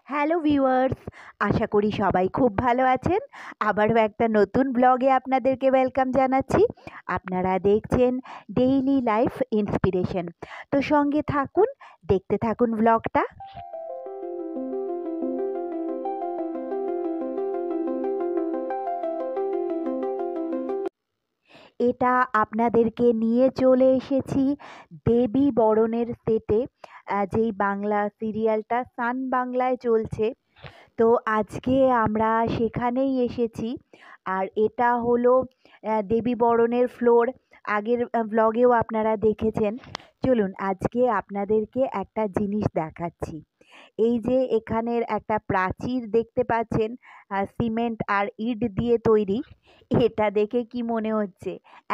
Hello viewers, আশা করি সবাই খুব ভালো আছেন। আবারও একটা নতুন ব্লগে আপনাদেরকে ওয়েলকাম জানাচ্ছি। আপনারা দেখছেন ডেইলি লাইফ ইন্সপিরেশন। তো সঙ্গে থাকুন, দেখতে থাকুন ব্লগটা। এটা আপনাদেরকে নিয়ে চলে এসেছি দেবী বরণের সেটে, যেই বাংলা সিরিয়ালটা সান বাংলায় চলছে। তো আজকে আমরা সেখানেই এসেছি। আর এটা হলো দেবী বরণের ফ্লোর। আগের ব্লগেও আপনারা দেখেছেন। চলুন আজকে আপনাদেরকে একটা জিনিস দেখাচ্ছি। এই যে এখানের একটা প্রাচীর দেখতে পাচ্ছেন, সিমেন্ট আর ইট দিয়ে তৈরি। এটা দেখে কি মনে হচ্ছে?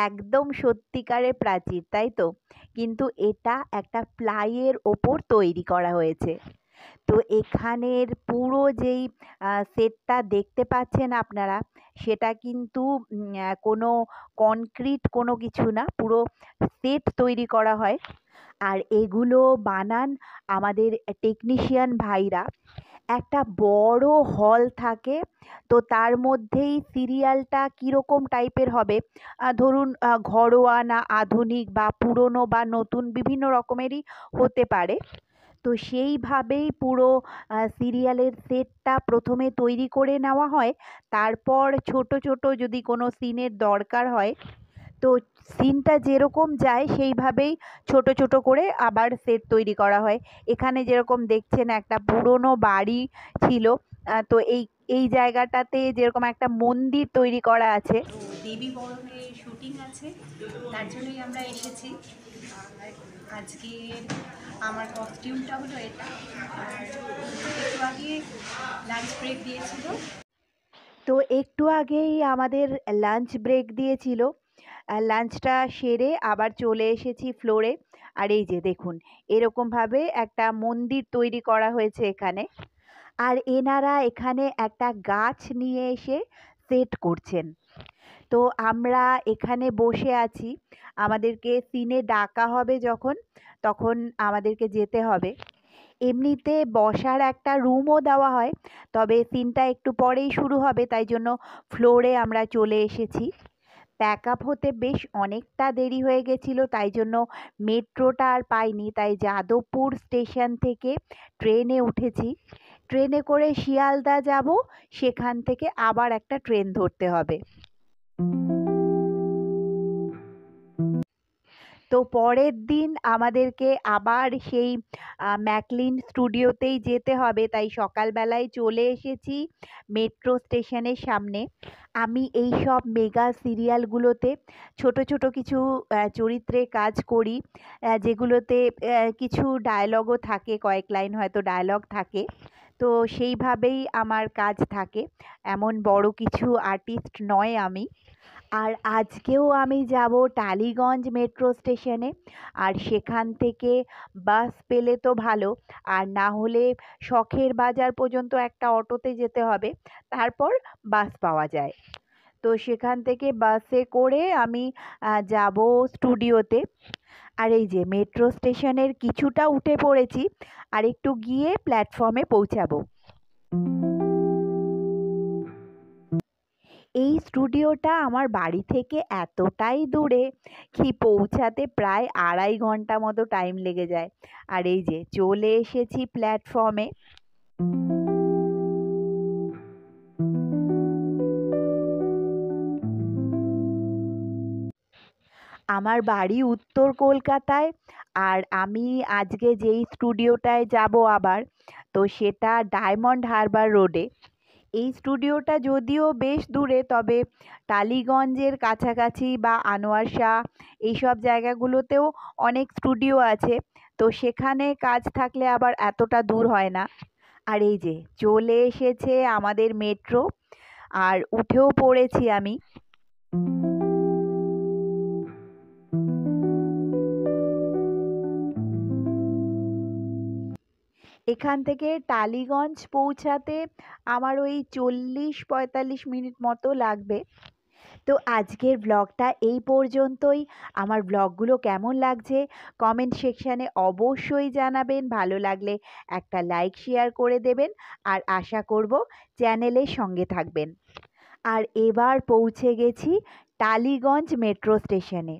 একদম সত্যিকারের প্রাচীর, তাই তো? কিন্তু এটা একটা প্লাইয়ের ওপর তৈরি করা হয়েছে। তো এখানের পুরো যেই সেটটা দেখতে পাচ্ছেন আপনারা, সেটা কিন্তু কোনো কনক্রিট কোনো কিছু না, পুরো সেট তৈরি করা হয়। আর এগুলো বানান আমাদের টেকনিশিয়ান ভাইরা। একটা বড় হল থাকে, তো তার মধ্যেই সিরিয়ালটা কীরকম টাইপের হবে, ধরুন ঘরোয়া না আধুনিক বা পুরনো বা নতুন বিভিন্ন রকমেরই হতে পারে। তো সেইভাবেই পুরো সিরিয়ালের সেটটা প্রথমে তৈরি করে নেওয়া হয়। তারপর ছোট ছোট যদি কোনো সিনের দরকার হয়, তো সিনটা যেরকম যায় সেইভাবেই ছোট ছোট করে আবার সেট তৈরি করা হয়। এখানে যেরকম দেখছেন একটা পুরনো বাড়ি ছিল, তো এই এই জায়গাটাতে যেরকম একটা মন্দির তৈরি করা আছে। তো দেবী বরণের শুটিং আছে, তার জন্যই আমরা এসেছি। আর আজকে আমার কস্টিউমটা হলো এটা। আর একটু আগে লাঞ্চ ব্রেক দিয়েছিল। তো একটু আগেই আমাদের লাঞ্চ ব্রেক দিয়েছিল। লাঞ্চটা সেরে আবার চলে এসেছি ফ্লোরে। আর এই যে দেখুন, এরকমভাবে একটা মন্দির তৈরি করা হয়েছে এখানে। আর এনারা এখানে একটা গাছ নিয়ে এসে সেট করছেন। তো আমরা এখানে বসে আছি। আমাদেরকে সিনে ডাকা হবে যখন, তখন আমাদেরকে যেতে হবে। এমনিতে বসার একটা রুমও দেওয়া হয়, তবে সিনটা একটু পরেই শুরু হবে, তাই জন্য ফ্লোরে আমরা চলে এসেছি। প্যাক আপ হতে বেশ অনেকটা দেরি হয়ে গেছিলো, তাই জন্য মেট্রোটা আর পাইনি, তাই যাদবপুর স্টেশন থেকে ট্রেনে উঠেছি। ট্রেনে করে শিয়ালদা যাব, সেখান থেকে আবার একটা ট্রেন ধরতে হবে। তো পরের দিন আমাদেরকে আবার সেই ম্যাকলিন স্টুডিওতেই যেতে হবে, তাই সকালবেলায় চলে এসেছি মেট্রো স্টেশনের সামনে। আমি এই সব মেগা সিরিয়ালগুলোতে ছোট ছোট কিছু চরিত্রে কাজ করি, যেগুলোতে কিছু ডায়লগও থাকে, কয়েক লাইন হয়তো ডায়লগ থাকে। তো সেইভাবেই আমার কাজ থাকে, এমন বড় কিছু আর্টিস্ট নয় আমি। আর আজকেও আমি যাব টালিগঞ্জ মেট্রো স্টেশনে। আর সেখান থেকে বাস পেলে তো ভালো, আর না হলে শখের বাজার পর্যন্ত একটা অটোতে যেতে হবে, তারপর বাস পাওয়া যায়। তো সেখান থেকে বাসে করে আমি যাব স্টুডিওতে। আর এই যে মেট্রো স্টেশনের কিছুটা উঠে পড়েছি, আর একটু গিয়ে প্ল্যাটফর্মে পৌঁছাবো। এই স্টুডিওটা আমার বাড়ি থেকে এতটাই দূরে কি পৌঁছাতে প্রায় 2.5 ঘন্টা মতো টাইম লেগে যায়। আর এই যে চলে এসেছি প্ল্যাটফর্মে। আমার বাড়ি উত্তর কলকাতায়। আর আমি আজকে যেই স্টুডিওটায় যাব আবার, তো সেটা ডায়মন্ড হারবার রোডে। এই স্টুডিওটা যদিও বেশ দূরে, তবে টালিগঞ্জের কাছাকাছি বা আনোয়ার শাহ এইসব জায়গাগুলোতেও অনেক স্টুডিও আছে, তো সেখানে কাজ থাকলে আবার এতটা দূর হয় না। আর এই যে চলে এসেছে আমাদের মেট্রো, আর উঠেও পড়েছি আমি। এখান থেকে টালিগঞ্জ পৌঁছাতে আমার ওই 40-45 মিনিট মতো লাগবে। তো তো আজকের ব্লগটা এই পর্যন্তই। আমার ব্লগগুলো কেমন লাগছে কমেন্ট সেকশানে অবশ্যই জানাবেন। ভালো লাগলে একটা লাইক শেয়ার করে দেবেন, আর আশা করব চ্যানেলের সঙ্গে থাকবেন। আর এবার পৌঁছে গেছি টালিগঞ্জ মেট্রো স্টেশনে।